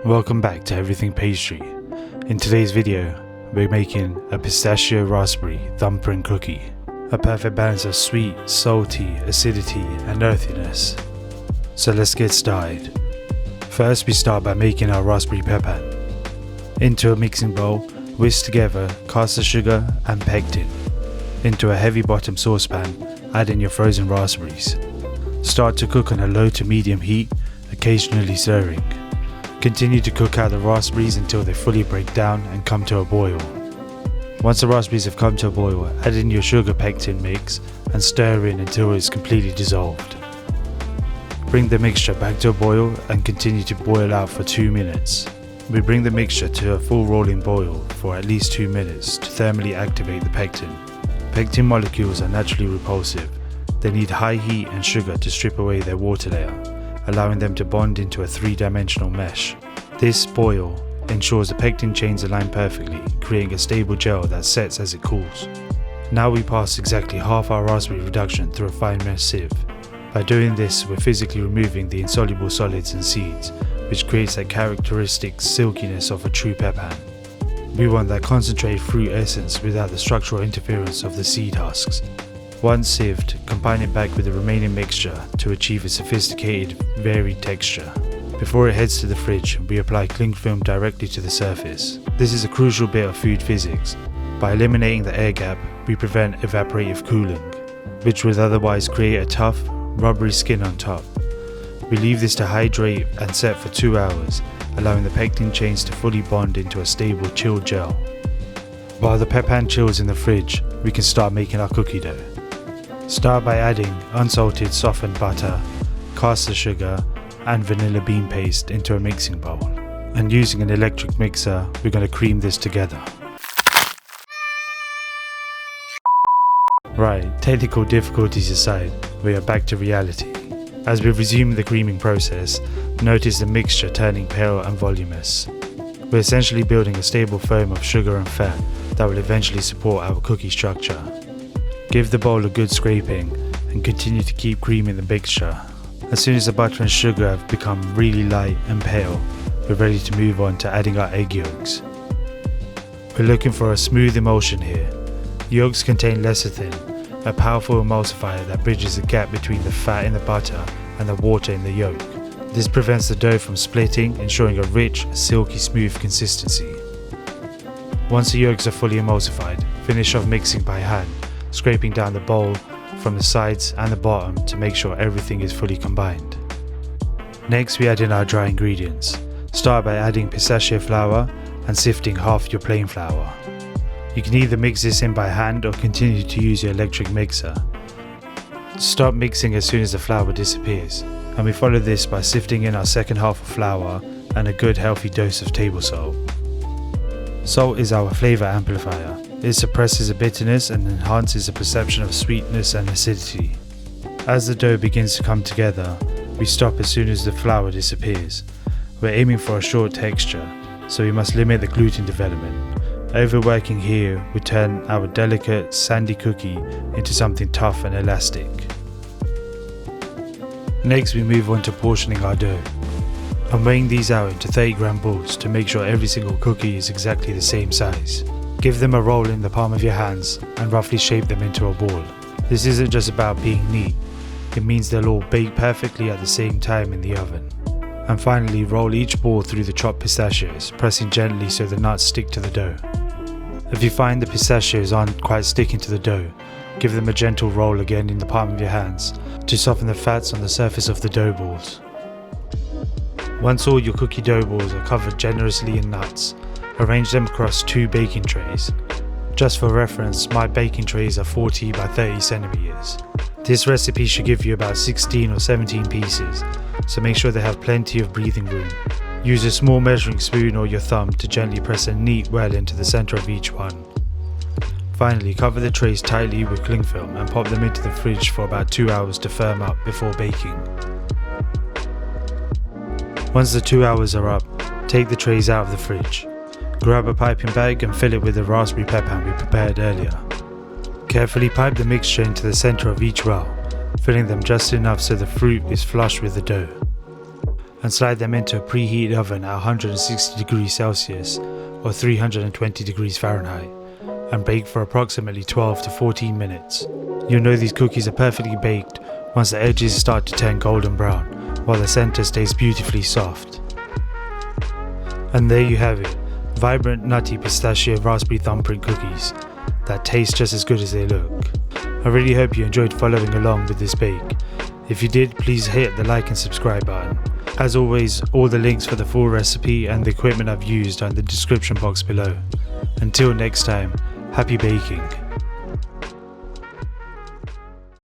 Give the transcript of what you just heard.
Welcome back to Everything Pastry. In today's video, we're making a pistachio raspberry thumbprint cookie. A perfect balance of sweet, salty, acidity and earthiness. So let's get started. First we start by making our raspberry pepan. Into a mixing bowl, whisk together caster sugar and pectin. Into a heavy bottom saucepan, add in your frozen raspberries. Start to cook on a low to medium heat, occasionally stirring. Continue to cook out the raspberries until they fully break down and come to a boil. Once the raspberries have come to a boil, add in your sugar pectin mix and stir in until it is completely dissolved. Bring the mixture back to a boil and continue to boil out for 2 minutes. We bring the mixture to a full rolling boil for at least 2 minutes to thermally activate the pectin. Pectin molecules are naturally repulsive. They need high heat and sugar to strip away their water layer, allowing them to bond into a 3-dimensional mesh. This boil ensures the pectin chains align perfectly, creating a stable gel that sets as it cools. Now we pass exactly half our raspberry reduction through a fine mesh sieve. By doing this, we're physically removing the insoluble solids and seeds, which creates that characteristic silkiness of a true pepan. We want that concentrated fruit essence without the structural interference of the seed husks. Once sieved, combine it back with the remaining mixture to achieve a sophisticated, varied texture. Before it heads to the fridge, we apply cling film directly to the surface. This is a crucial bit of food physics. By eliminating the air gap, we prevent evaporative cooling, which would otherwise create a tough, rubbery skin on top. We leave this to hydrate and set for 2 hours, allowing the pectin chains to fully bond into a stable, chilled gel. While the pepan chills in the fridge, we can start making our cookie dough. Start by adding unsalted softened butter, caster sugar and vanilla bean paste into a mixing bowl. And using an electric mixer, we're going to cream this together. Right, technical difficulties aside, we are back to reality. As we resume the creaming process, notice the mixture turning pale and voluminous. We're essentially building a stable foam of sugar and fat that will eventually support our cookie structure. Give the bowl a good scraping and continue to keep creaming the mixture. As soon as the butter and sugar have become really light and pale, we're ready to move on to adding our egg yolks. We're looking for a smooth emulsion here. Yolks contain lecithin, a powerful emulsifier that bridges the gap between the fat in the butter and the water in the yolk. This prevents the dough from splitting, ensuring a rich, silky smooth consistency. Once the yolks are fully emulsified, finish off mixing by hand, scraping down the bowl from the sides and the bottom to make sure everything is fully combined. Next we add in our dry ingredients. Start by adding pistachio flour and sifting half your plain flour. You can either mix this in by hand or continue to use your electric mixer. Stop mixing as soon as the flour disappears, and we follow this by sifting in our second half of flour and a good healthy dose of table salt. Salt is our flavour amplifier. It suppresses the bitterness and enhances the perception of sweetness and acidity. As the dough begins to come together, we stop as soon as the flour disappears. We're aiming for a short texture, so we must limit the gluten development. Overworking here would turn our delicate, sandy cookie into something tough and elastic. Next we move on to portioning our dough. I'm weighing these out into 30-gram balls to make sure every single cookie is exactly the same size. Give them a roll in the palm of your hands and roughly shape them into a ball. This isn't just about being neat, it means they'll all bake perfectly at the same time in the oven. And finally, roll each ball through the chopped pistachios, pressing gently so the nuts stick to the dough. If you find the pistachios aren't quite sticking to the dough, give them a gentle roll again in the palm of your hands to soften the fats on the surface of the dough balls. Once all your cookie dough balls are covered generously in nuts, arrange them across 2 baking trays. Just for reference, my baking trays are 40 by 30 centimeters. This recipe should give you about 16 or 17 pieces, so make sure they have plenty of breathing room. Use a small measuring spoon or your thumb to gently press a neat well into the center of each one. Finally, cover the trays tightly with cling film and pop them into the fridge for about 2 hours to firm up before baking. Once the 2 hours are up, take the trays out of the fridge. Grab a piping bag and fill it with the raspberry pepan we prepared earlier. Carefully pipe the mixture into the center of each well, filling them just enough so the fruit is flush with the dough. and slide them into a preheated oven at 160 degrees Celsius or 320 degrees Fahrenheit and bake for approximately 12 to 14 minutes. You'll know these cookies are perfectly baked once the edges start to turn golden brown while the center stays beautifully soft. And there you have it, vibrant nutty pistachio raspberry thumbprint cookies that taste just as good as they look. I really hope you enjoyed following along with this bake. If you did, please hit the like and subscribe button. As always, all the links for the full recipe and the equipment I've used are in the description box below. Until next time, happy baking.